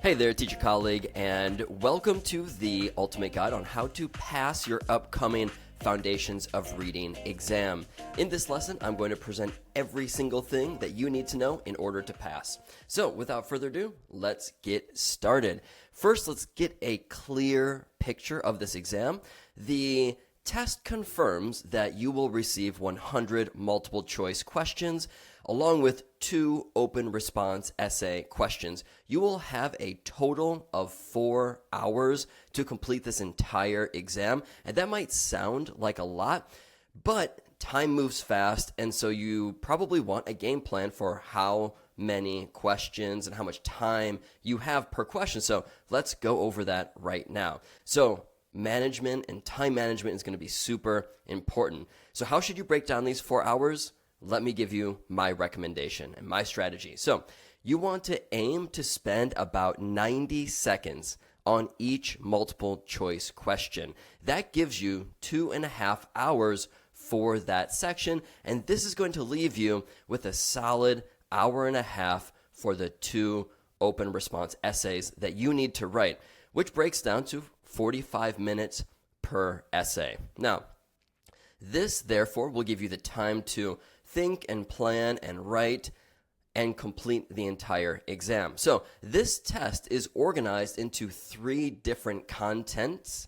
Hey there, teacher colleague, and welcome to the ultimate guide on how to pass your upcoming Foundations of Reading exam. In this lesson, I'm going to present every single thing that you need to know in order to pass. So, without further ado, let's get started. First, let's get a clear picture of this exam. The test confirms that you will receive 100 multiple choice questions along with 2 open response essay questions. You will have a total of 4 hours to complete this entire exam, and that might sound like a lot, but time moves fast, and so you probably want a game plan for how many questions and how much time you have per question. So let's go over that right now. So management and time management is going to be super important. So how should you break down these 4 hours? Let me give you my recommendation and my strategy. So you want to aim to spend about 90 seconds on each multiple choice question. That gives you 2.5 hours for that section, and this is going to leave you with a solid hour and a half for the 2 open response essays that you need to write, which breaks down to 45 minutes per essay. Now, this therefore will give you the time to think and plan and write and complete the entire exam. So this test is organized into 3 different content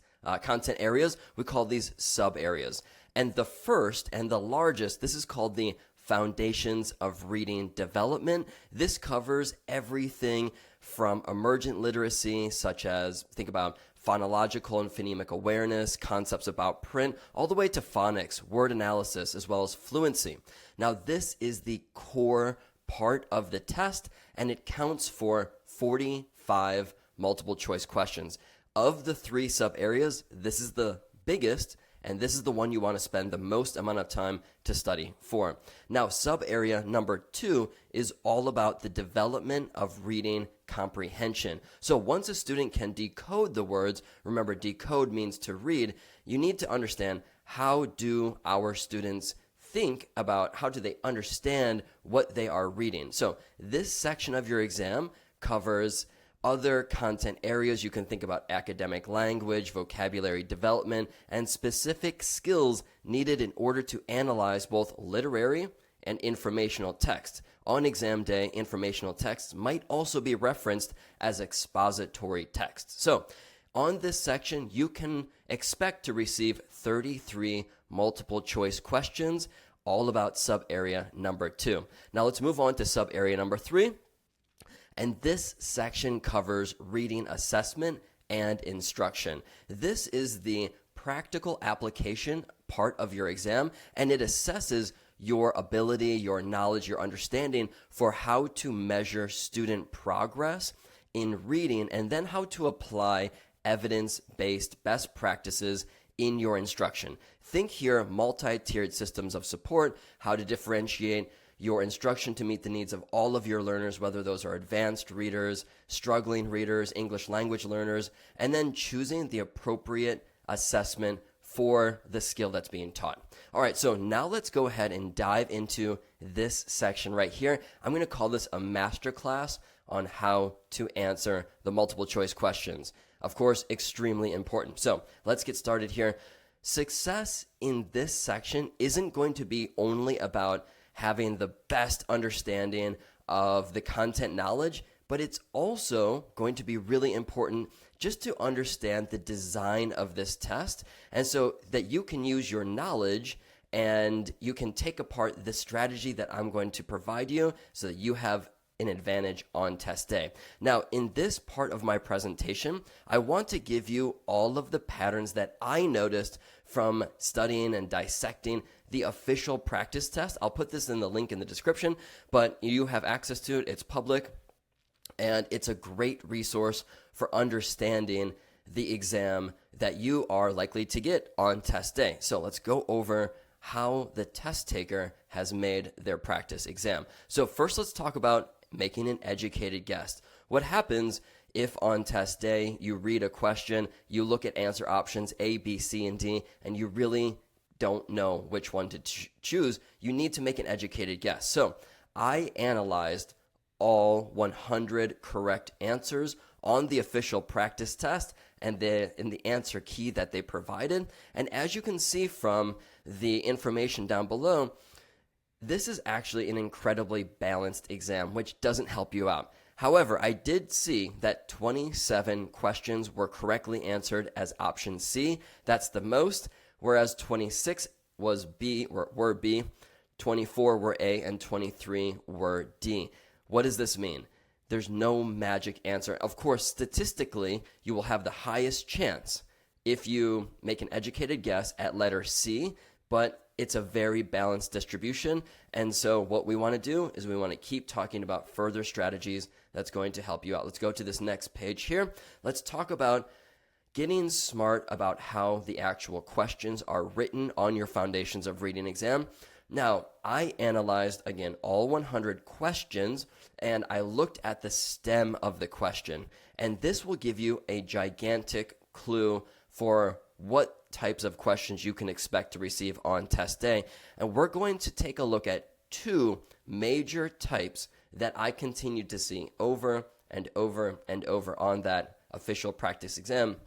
areas. We call these sub areas. And the first and the largest, this is called the Foundations of Reading Development. This covers everything from emergent literacy, such as think about phonological and phonemic awareness, concepts about print, all the way to phonics, word analysis, as well as fluency. Now, this is the core part of the test, and it counts for 45 multiple choice questions. Of the 3 sub areas, this is the biggest, and this is the one you want to spend the most amount of time to study for. Now, sub area number 2 is all about the development of reading comprehension. So once a student can decode the words, remember decode means to read, you need to understand how do our students think about, how do they understand what they are reading. So this section of your exam covers other content areas. You can think about academic language, vocabulary development, and specific skills needed in order to analyze both literary and informational text. On exam day, informational texts might also be referenced as expository text. So on this section, you can expect to receive 33 multiple choice questions, all about sub area number 2. Now let's move on to sub area number 3. And this section covers reading assessment and instruction. This is the practical application part of your exam, and it assesses your ability, your knowledge, your understanding for how to measure student progress in reading, and then how to apply evidence-based best practices in your instruction. Think here multi-tiered systems of support, how to differentiate your instruction to meet the needs of all of your learners, whether those are advanced readers, struggling readers, English language learners, and then choosing the appropriate assessment for the skill that's being taught. All right, so now let's go ahead and dive into this section right here. I'm going to call this a masterclass on how to answer the multiple choice questions. Of course, extremely important. So let's get started here. Success in this section isn't going to be only about having the best understanding of the content knowledge, but it's also going to be really important just to understand the design of this test, and so that you can use your knowledge and you can take apart the strategy that I'm going to provide you so that you have an advantage on test day. Now, in this part of my presentation, I want to give you all of the patterns that I noticed from studying and dissecting the official practice test. I'll put this in the link in the description, but you have access to it. It's public, and it's a great resource for understanding the exam that you are likely to get on test day. So let's go over how the test taker has made their practice exam. So first, let's talk about making an educated guess. What happens if on test day you read a question, you look at answer options A, B, C, and D, and you really don't know which one to choose? You need to make an educated guess. So I analyzed all 100 correct answers on the official practice test and in the answer key that they provided. And as you can see from the information down below, this is actually an incredibly balanced exam, which doesn't help you out. However, I did see that 27 questions were correctly answered as option C. That's the most, whereas 26 were B, 24 were A, and 23 were D. What does this mean? There's no magic answer. Of course, statistically, you will have the highest chance if you make an educated guess at letter C, but it's a very balanced distribution. And so what we want to do is we want to keep talking about further strategies that's going to help you out. Let's go to this next page here. Let's talk about getting smart about how the actual questions are written on your Foundations of Reading exam. Now, I analyzed, again, all 100 questions, and I looked at the stem of the question. And this will give you a gigantic clue for what types of questions you can expect to receive on test day. And we're going to take a look at two major types that I continue to see over and over and over on that official practice exam.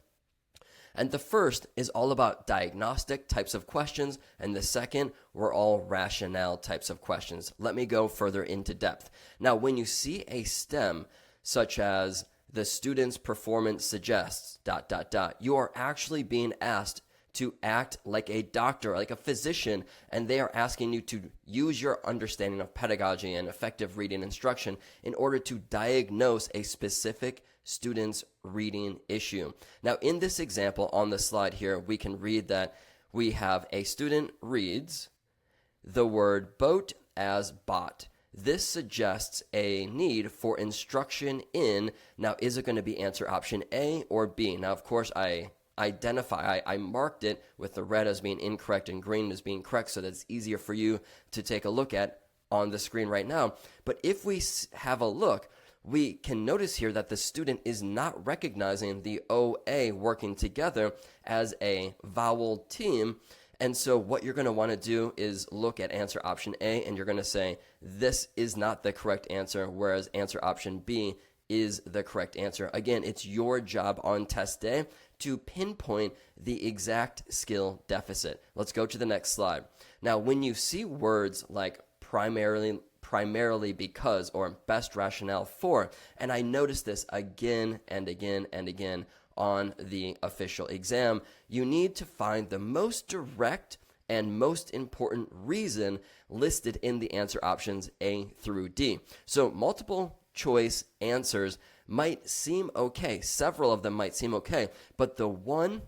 And the first is all about diagnostic types of questions, and the second were all rationale types of questions. Let me go further into depth. Now, when you see a stem such as the student's performance suggests, ... you are actually being asked to act like a doctor, like a physician, and they are asking you to use your understanding of pedagogy and effective reading instruction in order to diagnose a specific student's reading issue. Now, in this example on the slide here, we can read that we have a student reads the word boat as bought. This suggests a need for instruction in, now is it going to be answer option A or B? Now, of course, I marked it with the red as being incorrect and green as being correct so that it's easier for you to take a look at on the screen right now. But if we have a look, we can notice here that the student is not recognizing the OA working together as a vowel team. And so what you're going to want to do is look at answer option A, and you're going to say, this is not the correct answer, whereas answer option B is the correct answer. Again, it's your job on test day to pinpoint the exact skill deficit. Let's go to the next slide. Now, when you see words like primarily because or best rationale for, and I noticed this again and again and again on the official exam, you need to find the most direct and most important reason listed in the answer options A through D. So multiple choice answers might seem okay. Several of them might seem okay, but the one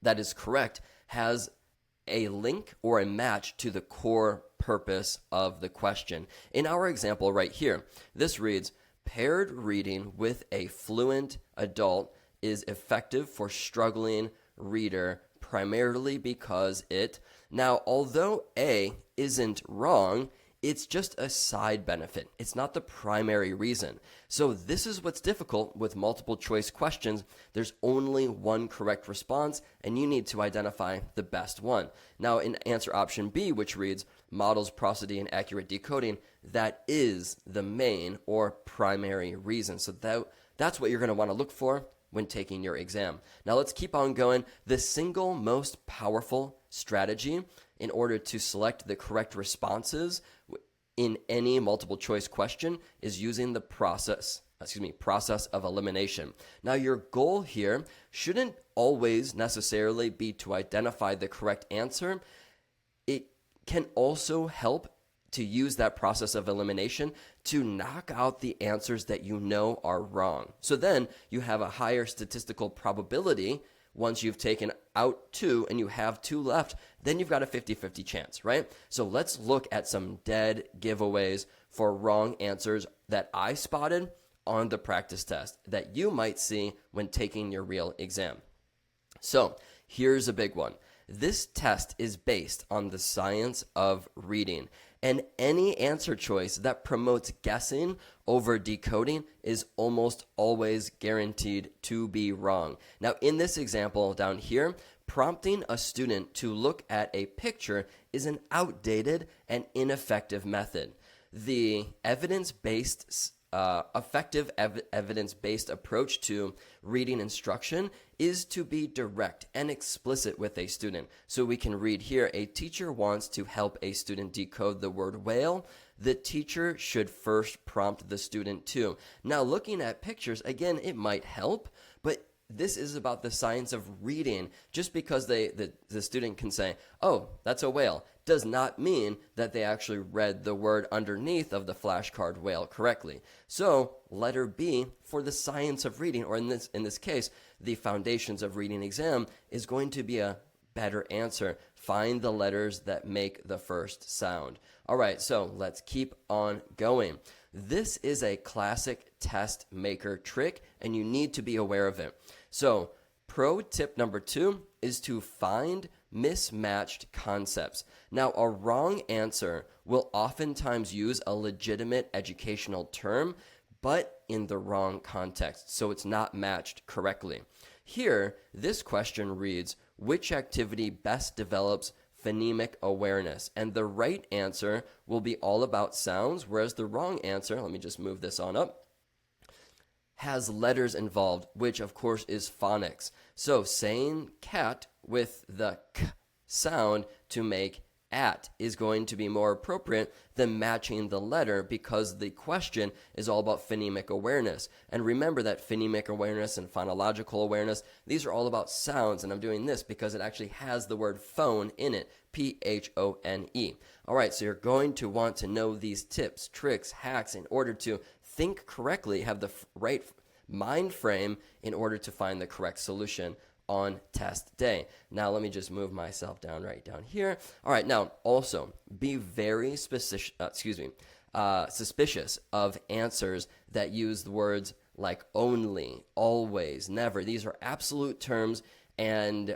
that is correct has a link or a match to the core purpose of the question. In our example right here, this reads, paired reading with a fluent adult is effective for struggling reader primarily because it. Now, although A isn't wrong, it's just a side benefit. It's not the primary reason. So this is what's difficult with multiple choice questions. There's only one correct response, and you need to identify the best one. Now, in answer option B, which reads, models prosody and accurate decoding, that is the main or primary reason. So that's what you're going to want to look for when taking your exam. Now, let's keep on going. The single most powerful strategy in order to select the correct responses in any multiple choice question is using the process of elimination. Now, your goal here shouldn't always necessarily be to identify the correct answer. It can also help to use that process of elimination to knock out the answers that you know are wrong. So then you have a higher statistical probability. Once you've taken out two and you have two left, then you've got a 50-50 chance, right? So let's look at some dead giveaways for wrong answers that I spotted on the practice test that you might see when taking your real exam. So here's a big one. This test is based on the science of reading, and any answer choice that promotes guessing over decoding is almost always guaranteed to be wrong. Now, in this example down here, prompting a student to look at a picture is an outdated and ineffective method. The evidence-based effective evidence-based approach to reading instruction is to be direct and explicit with a student. So we can read here, a teacher wants to help a student decode the word whale. The teacher should first prompt the student to. Now, looking at pictures, again, it might help, but this is about the science of reading. Just because the student can say, oh, that's a whale, does not mean that they actually read the word underneath of the flashcard whale correctly. So letter B for the science of reading, or in this case, the foundations of reading exam, is going to be a better answer. Find the letters that make the first sound. All right, so let's keep on going. This is a classic test maker trick, and you need to be aware of it. So pro tip number 2 is to find mismatched concepts. Now, a wrong answer will oftentimes use a legitimate educational term, but in the wrong context, so it's not matched correctly. Here, this question reads, which activity best develops phonemic awareness? And the right answer will be all about sounds, whereas the wrong answer, let me just move this on up, has letters involved, which of course is phonics. So saying cat with the k sound to make at is going to be more appropriate than matching the letter, because the question is all about phonemic awareness. And remember that phonemic awareness and phonological awareness, these are all about sounds, and I'm doing this because it actually has the word phone in it, P-H-O-N-E. All right, so you're going to want to know these tips, tricks, hacks in order to think correctly, have the right mind frame in order to find the correct solution on test day. Now, let me just move myself down right down here. All right, now also be very suspicious of answers that use the words like only, always, never. These are absolute terms and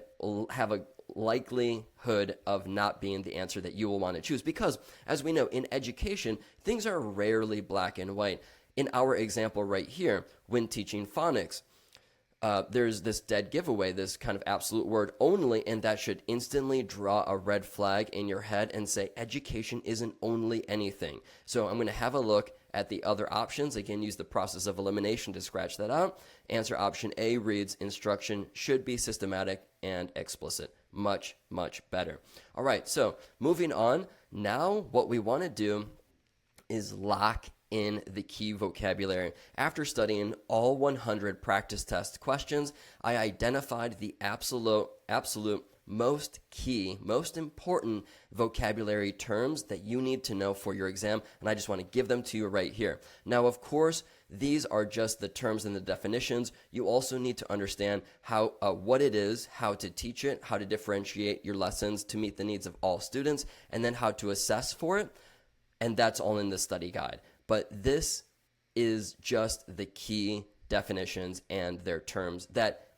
have a likelihood of not being the answer that you will want to choose, because as we know, in education, things are rarely black and white. In our example right here, when teaching phonics, there's this dead giveaway, this kind of absolute word only, and that should instantly draw a red flag in your head and say education isn't only anything. So I'm going to have a look at the other options. Again, use the process of elimination to scratch that out. Answer option A reads, instruction should be systematic and explicit. Much, much better. All right, so moving on. Now what we want to do is lock in the key vocabulary. After studying all 100 practice test questions, I identified the absolute most key, most important vocabulary terms that you need to know for your exam, and I just want to give them to you right here. Now, of course, these are just the terms and the definitions. You also need to understand how what it is, how to teach it, how to differentiate your lessons to meet the needs of all students, and then how to assess for it, and that's all in the study guide. But this is just the key definitions and their terms that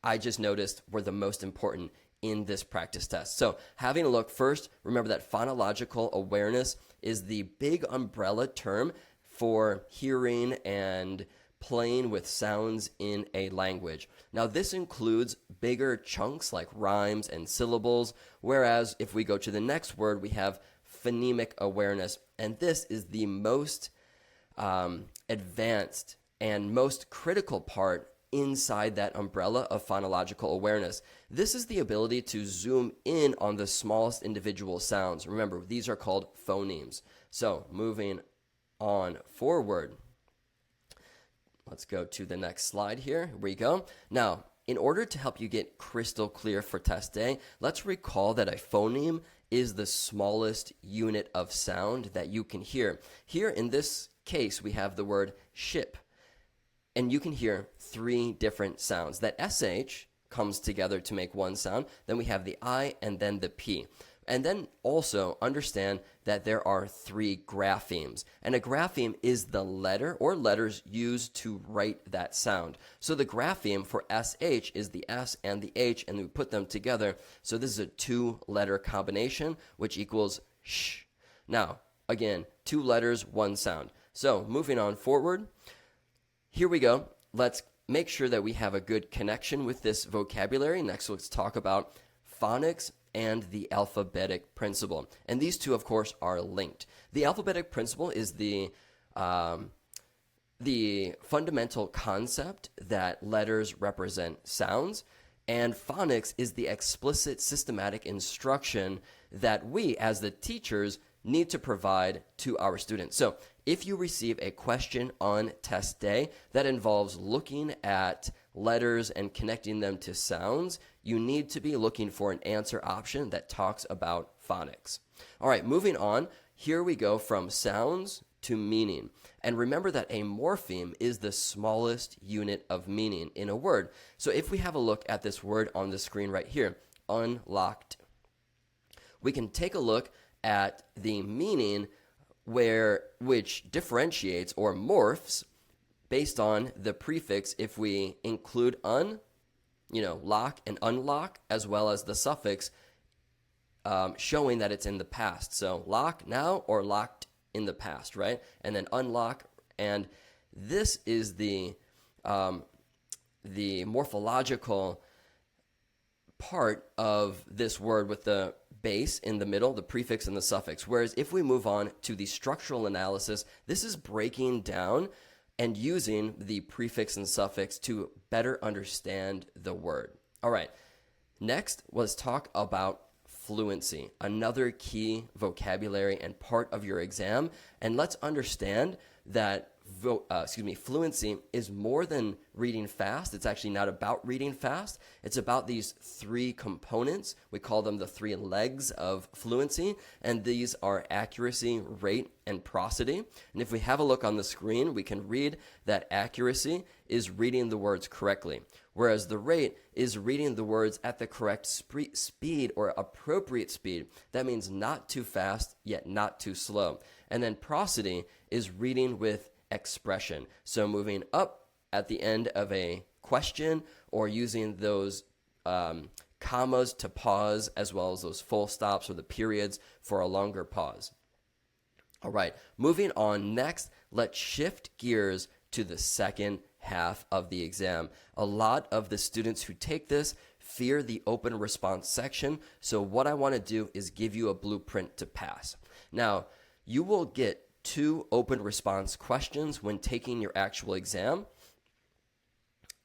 I just noticed were the most important in this practice test. So having a look first, remember that phonological awareness is the big umbrella term for hearing and playing with sounds in a language. Now, this includes bigger chunks like rhymes and syllables, whereas if we go to the next word, we have phonemic awareness, and this is the most advanced and most critical part inside that umbrella of phonological awareness. This is the ability to zoom in on the smallest individual sounds. Remember, these are called phonemes. So moving on forward, let's go to the next slide here. Here we go. Now, in order to help you get crystal clear for test day, let's recall that a phoneme is the smallest unit of sound that you can hear. Here in this case, we have the word ship, and you can hear 3 different sounds. That SH comes together to make one sound, then we have the I, and then the P. And then also understand that there are 3 graphemes, and a grapheme is the letter or letters used to write that sound. So the grapheme for SH is the S and the H, and we put them together. So this is a 2-letter combination, which equals sh. Now, again, 2 letters, 1 sound. So moving on forward, here we go. Let's make sure that we have a good connection with this vocabulary. Next, let's talk about phonics and the alphabetic principle. And these two, of course, are linked. The alphabetic principle is the the fundamental concept that letters represent sounds, and phonics is the explicit systematic instruction that we, as the teachers, need to provide to our students. So if you receive a question on test day that involves looking at letters and connecting them to sounds, you need to be looking for an answer option that talks about phonics. All right, moving on. Here we go from sounds to meaning. And remember that a morpheme is the smallest unit of meaning in a word. So if we have a look at this word on the screen right here, unlocked, we can take a look at the meaning which differentiates or morphs based on the prefix if we include lock and unlock, as well as the suffix showing that it's in the past. So lock now or locked in the past, right? And then unlock, and this is the morphological part of this word with the base in the middle, the prefix and the suffix. Whereas if we move on to the structural analysis, this is breaking down and using the prefix and suffix to better understand the word. All right, next was talk about fluency, another key vocabulary and part of your exam. And let's understand that fluency is more than reading fast. It's actually not about reading fast. It's about these three components. We call them the three legs of fluency, and these are accuracy, rate, and prosody. And if we have a look on the screen, we can read that accuracy is reading the words correctly, whereas the rate is reading the words at the correct speed or appropriate speed. That means not too fast, yet not too slow. And then prosody is reading with expression. So moving up at the end of a question or using those commas to pause, as well as those full stops or the periods for a longer pause. All right, moving on next, let's shift gears to the second half of the exam. A lot of the students who take this fear the open response section. So what I want to do is give you a blueprint to pass. Now, you will get 2 open response questions when taking your actual exam.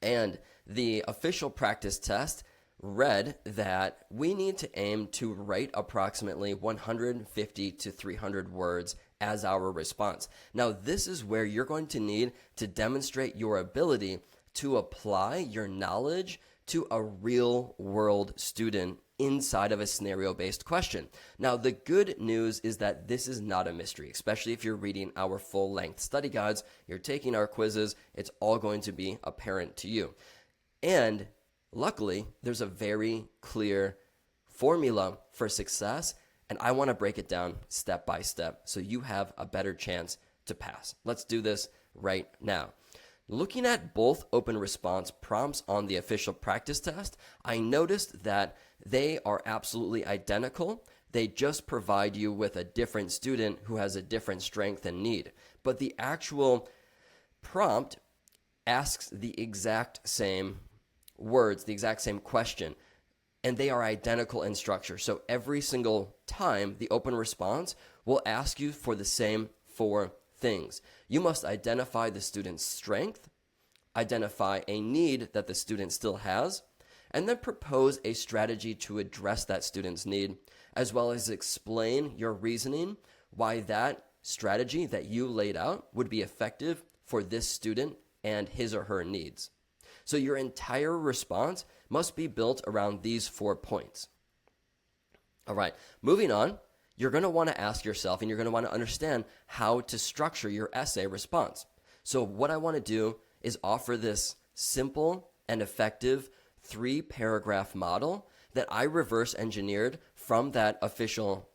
And the official practice test read that we need to aim to write approximately 150 to 300 words as our response. Now, this is where you're going to need to demonstrate your ability to apply your knowledge to a real world student inside of a scenario-based question. Now, the good news is that this is not a mystery, especially if you're reading our full-length study guides, you're taking our quizzes, it's all going to be apparent to you. And luckily, there's a very clear formula for success, and I want to break it down step by step so you have a better chance to pass. Let's do this right now. Looking at both open response prompts on the official practice test, I noticed that they are absolutely identical. They just provide you with a different student who has a different strength and need. But the actual prompt asks the exact same words, the exact same question, and they are identical in structure. So every single time, the open response will ask you for the same 4 things. You must identify the student's strength, identify a need that the student still has, and then propose a strategy to address that student's need, as well as explain your reasoning why that strategy that you laid out would be effective for this student and his or her needs. So your entire response must be built around these 4 points. All right, moving on. You're going to want to ask yourself, and you're going to want to understand how to structure your essay response. So what I want to do is offer this simple and effective 3-paragraph model that I reverse engineered from that official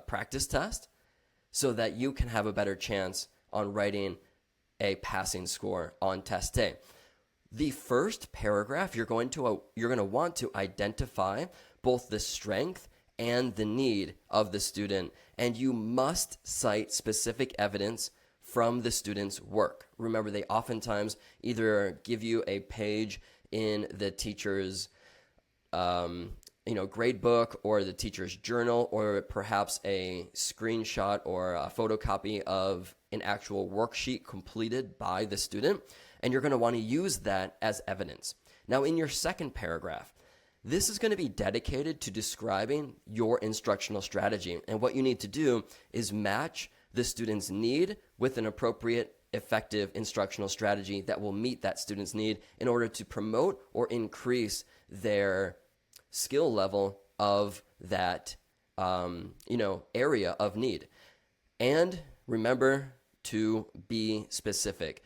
practice test so that you can have a better chance on writing a passing score on test day. The first paragraph, you're going to want to identify both the strength and the need of the student, and you must cite specific evidence from the student's work. Remember, they oftentimes either give you a page in the teacher's grade book or the teacher's journal, or perhaps a screenshot or a photocopy of an actual worksheet completed by the student, and you're going to want to use that as evidence. Now, in your second paragraph, this is going to be dedicated to describing your instructional strategy. And what you need to do is match the student's need with an appropriate, effective instructional strategy that will meet that student's need in order to promote or increase their skill level of that area of need. And remember to be specific.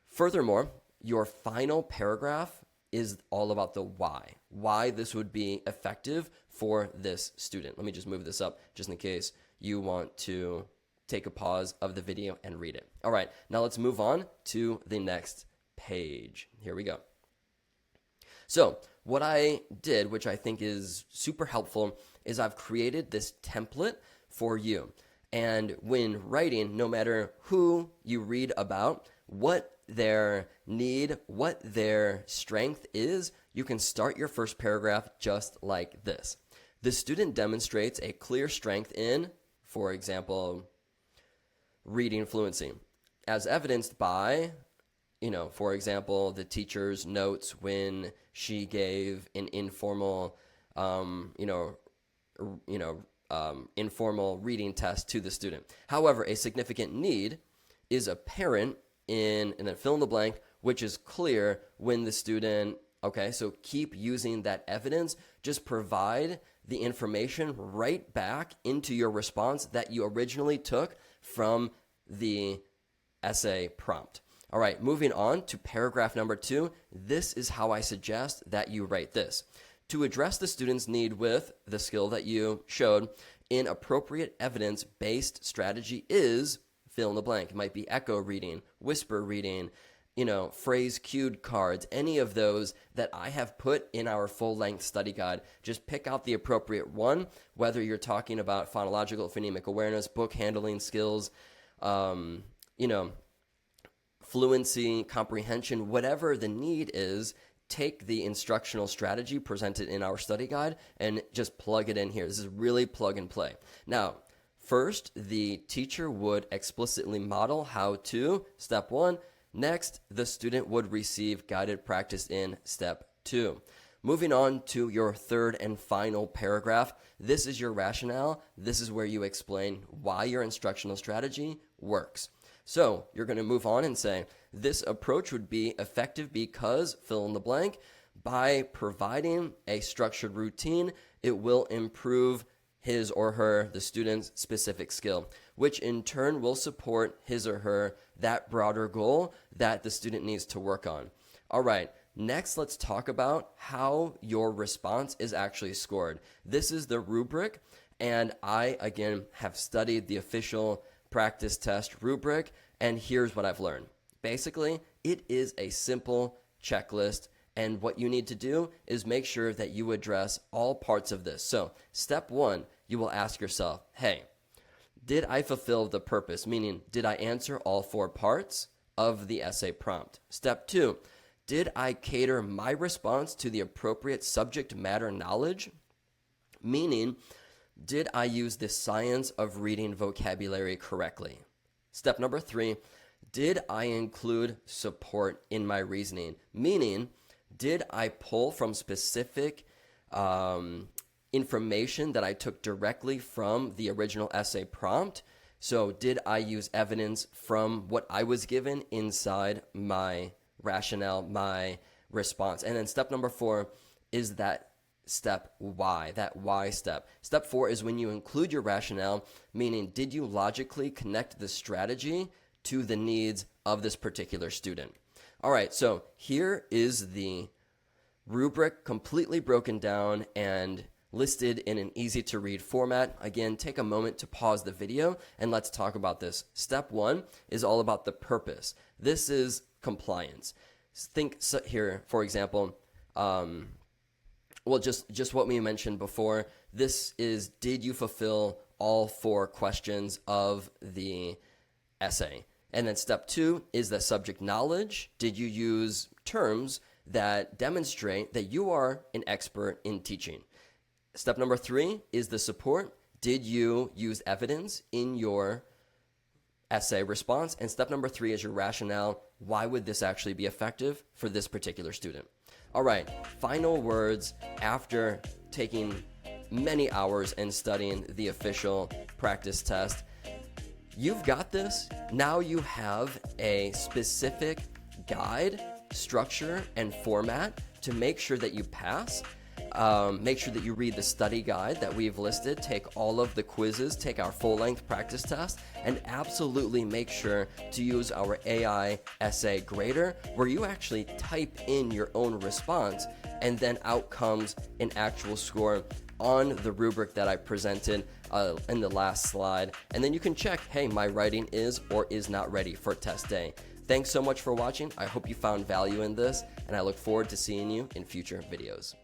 Furthermore, your final paragraph is all about the why this would be effective for this student. Let me just move this up just in case you want to take a pause of the video and read it. All right, now let's move on to the next page. Here we go. So what I did, which I think is super helpful, is I've created this template for you. And when writing, no matter who you read about, what their need, what their strength is, you can start your first paragraph just like this. The student demonstrates a clear strength in, for example, reading fluency, as evidenced by, for example, the teacher's notes when she gave an informal, informal reading test to the student. However, a significant need is apparent in, and then fill in the blank, which is clear when the student, okay, so keep using that evidence. Just provide the information right back into your response that you originally took from the essay prompt. All right, moving on to paragraph number 2. This is how I suggest that you write this. To address the student's need with the skill that you showed, an appropriate evidence-based strategy is fill in the blank. It might be echo reading, whisper reading, phrase cued cards, any of those that I have put in our full-length study guide. Just pick out the appropriate one, whether you're talking about phonological, phonemic awareness, book handling skills, fluency, comprehension, whatever the need is. Take the instructional strategy presented in our study guide and just plug it in here. This is really plug and play. Now, first, the teacher would explicitly model how to, step 1. Next, the student would receive guided practice in step 2. Moving on to your third and final paragraph, this is your rationale. This is where you explain why your instructional strategy works. So you're going to move on and say, this approach would be effective because, fill in the blank, by providing a structured routine, it will improve his or her, the student's specific skill, which in turn will support his or her, that broader goal that the student needs to work on. All right, next let's talk about how your response is actually scored. This is the rubric, and I, again, have studied the official practice test rubric, and here's what I've learned. Basically, it is a simple checklist, and what you need to do is make sure that you address all parts of this. So, step 1, you will ask yourself, hey, did I fulfill the purpose? Meaning, did I answer all 4 parts of the essay prompt? Step 2, did I cater my response to the appropriate subject matter knowledge? Meaning, did I use the science of reading vocabulary correctly? Step number 3, did I include support in my reasoning? Meaning, did I pull from specific information that I took directly from the original essay prompt? So did I use evidence from what I was given inside my rationale, my response? And then step number 4 is that step why, that why step. Step 4 is when you include your rationale, meaning did you logically connect the strategy to the needs of this particular student? All right, so here is the rubric completely broken down and listed in an easy to read format. Again, take a moment to pause the video and let's talk about this. Step 1 is all about the purpose. This is compliance. Think here, for example, just what we mentioned before. This is, did you fulfill all 4 questions of the essay? And then step 2 is the subject knowledge. Did you use terms that demonstrate that you are an expert in teaching? Step number 3 is the support. Did you use evidence in your essay response. And step number 3 is your rationale. Why would this actually be effective for this particular student? All right, final words after taking many hours and studying the official practice test. You've got this. Now you have a specific guide, structure, and format to make sure that you pass. Make sure that you read the study guide that we've listed, take all of the quizzes, take our full-length practice test, and absolutely make sure to use our AI essay grader, where you actually type in your own response, and then out comes an actual score on the rubric that I presented in the last slide. And then you can check, hey, my writing is or is not ready for test day. Thanks so much for watching. I hope you found value in this, and I look forward to seeing you in future videos.